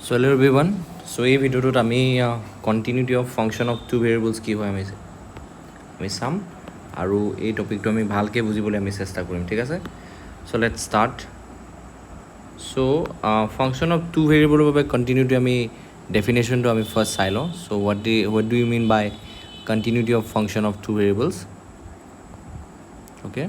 So hello everyone. So এই ভিডিওটোত আমি continuity of function of two variables কি হয় আমি চাম আৰু এই টপিকটো আমি ভালকৈ বুজিবলৈ আমি চেষ্টা কৰিম, ঠিক আছে? So' let's start. So' function of two ভেৰিয়েবলৰ বাবে কণ্টিনিউটি আমি ডেফিনেশ্যনটো আমি ফাৰ্ষ্ট চাই লওঁ। So' what do you mean by continuity of function of two variables? Okay,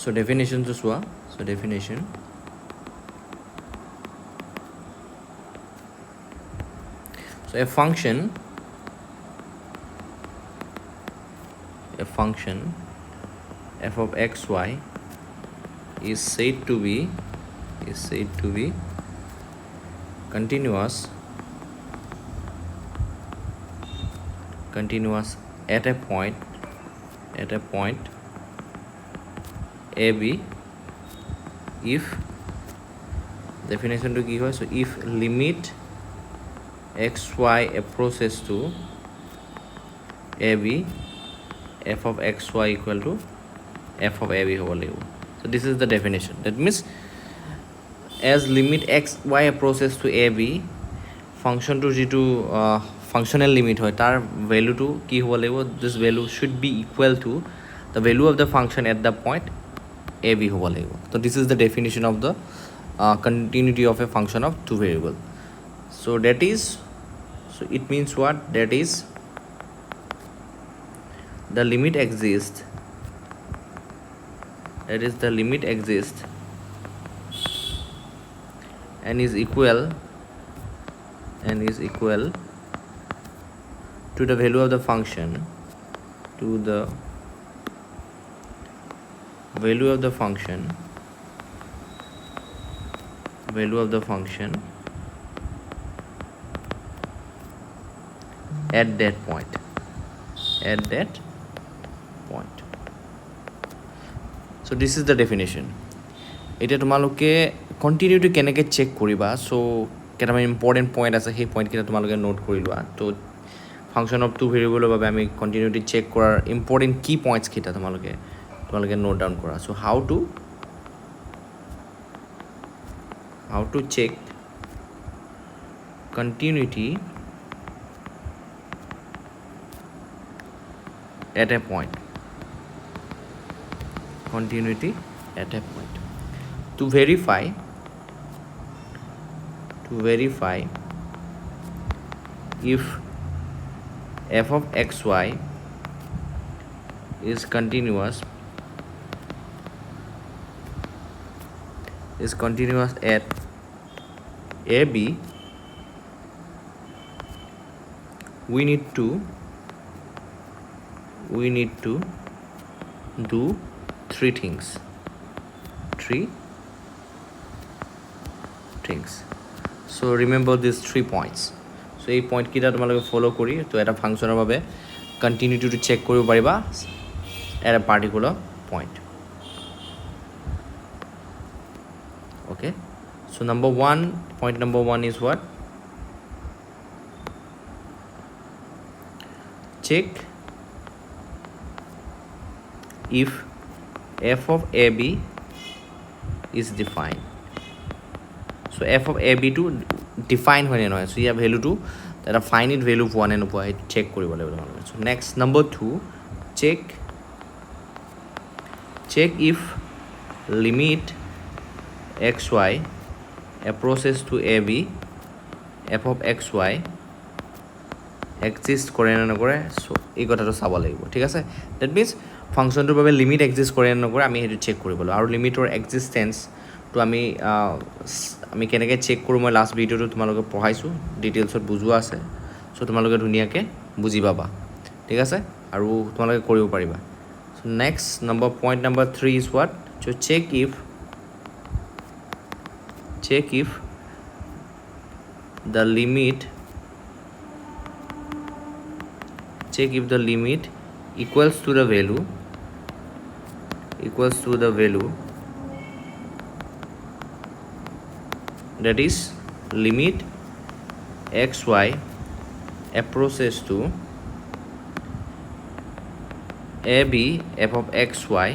so definition to swa. So definition, so a function f of x y is said to be continuous at a point AB if definition to ki hoy, so if limit xy approaches to AB f of xy equal to f of AB hobo lagibo. So this is the definition. That means as limit xy approaches to AB function to jitu functional limit hoy tar value to ki hobo lagibo, this value should be equal to the value of the function at the point AB hobo lagibo. So this is the definition of the continuity of a function of two variable. So that is, so it means what? That is the limit exists, and is equal to the value of the function at that point. So this is the definition. এতিয়া তোমালোকে continuity কেনেকৈ check কৰিবা? চ' কেইটামান important point আছে, সেই পইণ্টকেইটা তোমালোকে note কৰি লোৱা। তো ফাংচন অফ টু ভেৰিয়েবলৰ বাবে আমি কণ্টিনিউটি চেক কৰাৰ ইম্পৰ্টেণ্ট কি পইণ্টছকেইটা তোমালোকে নোট ডাউন কৰা। চ' how to check continuity at a point. To verify if f of xy is continuous at AB, we need to do three things. So remember these 3 points. So এই পইণ্টকেইটা তোমালোকে follow' কৰি তো এটা ফাংচনৰ বাবে কণ্টিনিউটিটো check কৰিব পাৰিবা at a particular point. Okay, so point number one is what? Check if f of AB is defined. So f of AB to define hoine noy, so ya value to that a finite value of 1 and upwa check koribo lagibo tomaloke. So next, number 2, check if limit xy approaches to AB f of xy exist কৰে নে নকৰে। চ' এই কথাটো চাব লাগিব, ঠিক আছে? That means ফাংচনটোৰ বাবে লিমিট এক্সিষ্ট কৰে নে নকৰে আমি সেইটো চেক কৰিব লাগিব। আৰু লিমিটৰ এক্সিষ্টেঞ্চটো আমি কেনেকৈ চেক কৰোঁ মই লাষ্ট ভিডিঅ'টো তোমালোকে পঢ়াইছোঁ, ডিটেইলছত বুজোৱা আছে। চ' তোমালোকে ধুনীয়াকৈ বুজি পাবা, ঠিক আছে? আৰু তোমালোকে কৰিব পাৰিবা। So' next point number 3 is what? So' check if the limit equals to the value that is limit xy approaches to ab f of xy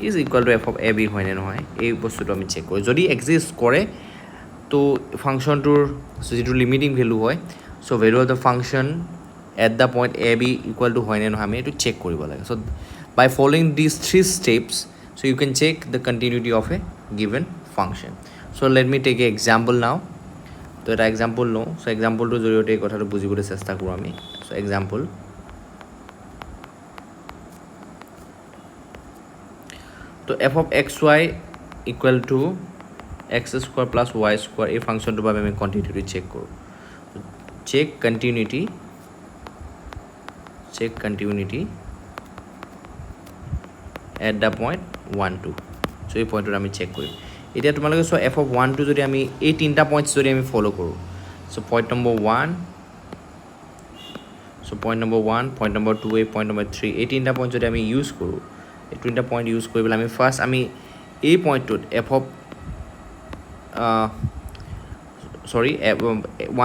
is equal to f of ab হয়নে নহয় এই বস্তুটো আমি check কৰোঁ যদি exist কৰে তো ফাংচনটোৰ যিটো লিমিটিং ভেলু হয় so value of the function at the point ab equal to হয়নে নহয় আমি এইটো চেক কৰিব লাগে so by following this 3 steps so you can check the continuity of a given function so let me take an example now তো এটা example লওঁ so এক্সাম্পলটোৰ জৰিয়তে এই কথাটো বুজিবলৈ চেষ্টা কৰোঁ আমি সো এক্সাম্পল তো f of xy equal to x square plus y square এই ফাংশনটোৰ বাবে আমি কন্টিনিউটি চেক কৰোঁ check continuity at the point 1 2 so এই পইণ্টত আমি চেক কৰিম এতিয়া তোমালোকে সো f of 1 2 যদি আমি এই তিনিটা পইণ্টছ যদি আমি ফলো কৰোঁ so point number 1 so point number 1 point number 2 এই পইণ্ট নম্বৰ 3 এই তিনিটা পইণ্ট যদি আমি ইউজ কৰোঁ এই তিনিটা পইণ্ট ইউজ কৰি পেলাই আমি ফাৰ্ষ্ট আমি এই পইণ্টটোত f of সৰি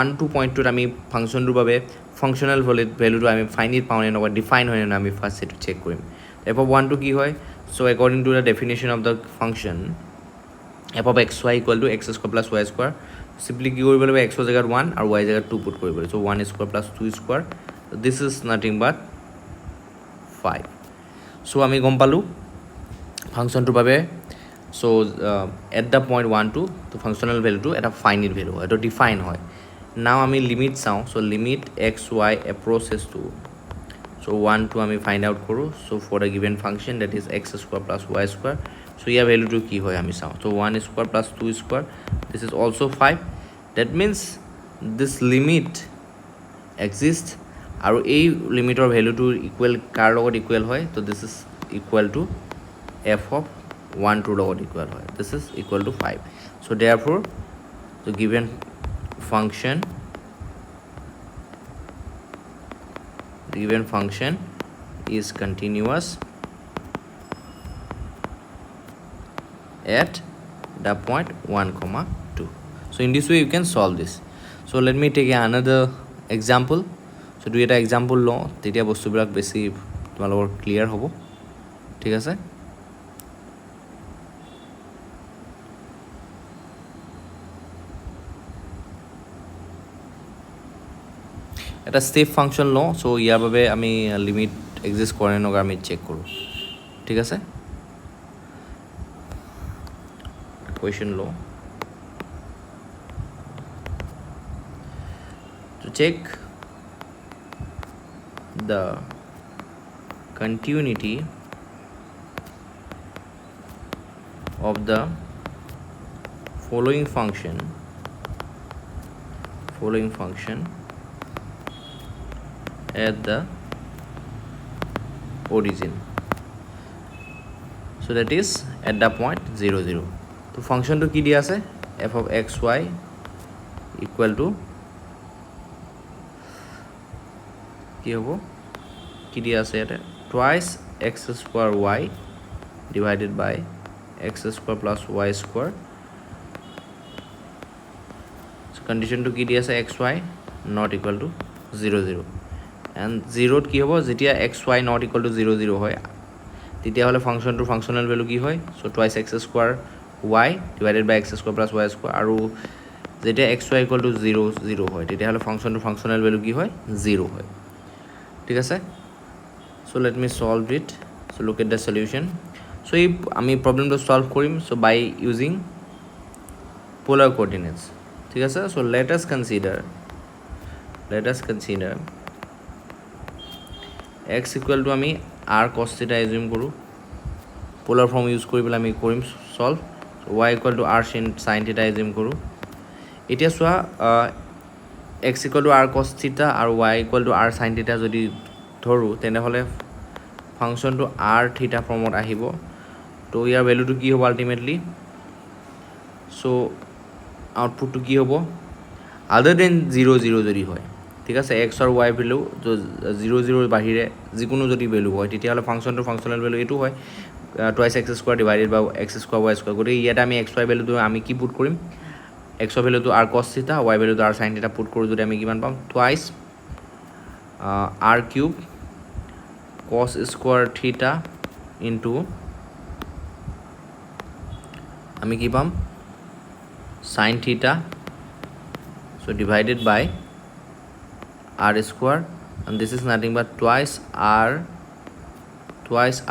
1 2 পইণ্টটোত আমি ফাংচনটোৰ বাবে ফাংচনেল ভেলুটো আমি ফাইনিট পাওঁ নে নহয় ডিফাইন হয় নে আমি ফাৰ্ষ্ট সেইটো চেক কৰিম f of 1 2 কি হয় so according to the definition of the function f of xy equal to x square plus y square simply কি কৰিব লাগিব x ৰ জেগাত 1 আৰু y জেগাত 2 পুট কৰিব লাগিব so 1 square plus 2 square this is nothing but 5 so আমি গম পালোঁ ফাংচনটোৰ বাবে সো এট দ্য পইণ্ট 1 2 তো ফাংচনেল ভেলুটো এটা ফাইনিট ভেলু হয় এইটো ডিফাইন হয় নাও আমি লিমিট চাওঁ so limit x y approaches to so 1 2 আমি ফাইণ্ড আউট কৰোঁ so for the given function that is x square plus y square so ইয়াৰ ভেলুটো কি হয় আমি চাওঁ so 1 square plus 2 square this is also' 5 that means this limit exist আৰু এই লিমিটৰ ভেলুটো ইকুৱেল কাৰ লগত ইকুৱেল হয় তো this is equal to f of 1 2 লগত ইকুৱেল হয় this is equal to 5 so therefore the given function is continuous at the point 1 comma 2 so in this way you can solve this so let me take another example so do এটা example লওঁ তেতিয়া বস্তুবিলাক বেছি তোমালোকৰ clear হ'ব ঠিক আছে এটা স্টেপ ফাংশন লওঁ সো ইয়াৰ বাবে আমি লিমিট এক্সিষ্ট কৰে নকৰে আমি চেক কৰোঁ ঠিক আছে কুৱেশ্যন লওঁ to check the continuity of the following function at the origin so that is at the point 0 0 তো ফাংশনটো কি দিয়া আছে f of xy equal to কি হ'ব কি দিয়া আছে এটা twice x square y divided by x square plus y square so condition to কি দিয়া আছে xy not equal to 0 0 and 0 কি হ'ব যেতিয়া xy not equal to 0 0 হয় তেতিয়া হলে ফাংশনটো ফাংশনাল ভ্যালু কি হয় so twice x square y divided by x square plus y square আৰু যেতিয়া xy equal to 0 0 হয় তেতিয়া হলে ফাংশনটো ফাংশনাল ভ্যালু কি হয় 0 হয় ঠিক আছে so let me solve it so look at the solution so if আমি প্রবলেমটো সলভ কৰিম so by using polar coordinates ঠিক আছে so let us consider x equal to আমি r cos theta assume কৰো polar form use কৰি পেলাই আমি কৰিম solve so y equal to r sin theta assume কৰো এতিয়া সোৱা x equal to r cos theta আৰু y equal to r sin theta যদি ধৰো তেনে হলে ফাংশনটো r theta ফৰ্মত আহিব তো ইয়াৰ ভ্যালুটো কি হ'ব আলটিমেটলি so আউটপুটটো কি হ'ব other than 0 0 যদি হয় ঠিক আছে x আৰু y ভ্যালু 0 0 বাহিৰে যিকোনো যদি ভ্যালু হয় তেতিয়া হলে ফাংশনটো ফাংশনাল ভ্যালু এটো হয় twice x square divided by x square y square গতে ইয়াত আমি x y ভ্যালুটো আমি কি পুট কৰিম x ভ্যালুটো r cos theta y ভ্যালুটো r sin theta put কৰো যদি আমি কিমান পাম twice r cube cos square theta into আমি কি পাম sin theta, so divided by r square, and this is nothing but twice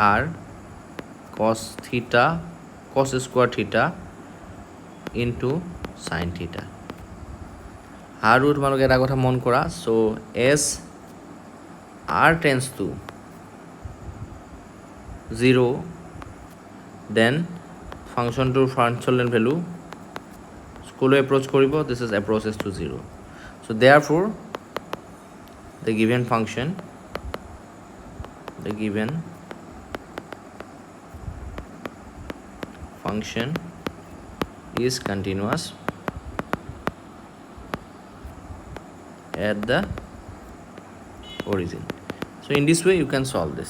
r cos theta cos square theta into sin theta. আৰু তোমালোকে এটা কথা মন কৰা, so as r tends to 0, then functionটোৰ ফাংচনেল ভ্যালু স্কুলে approach কৰিব, this is approaches to 0. So therefore the given function is continuous at the origin. So in this way you can solve this.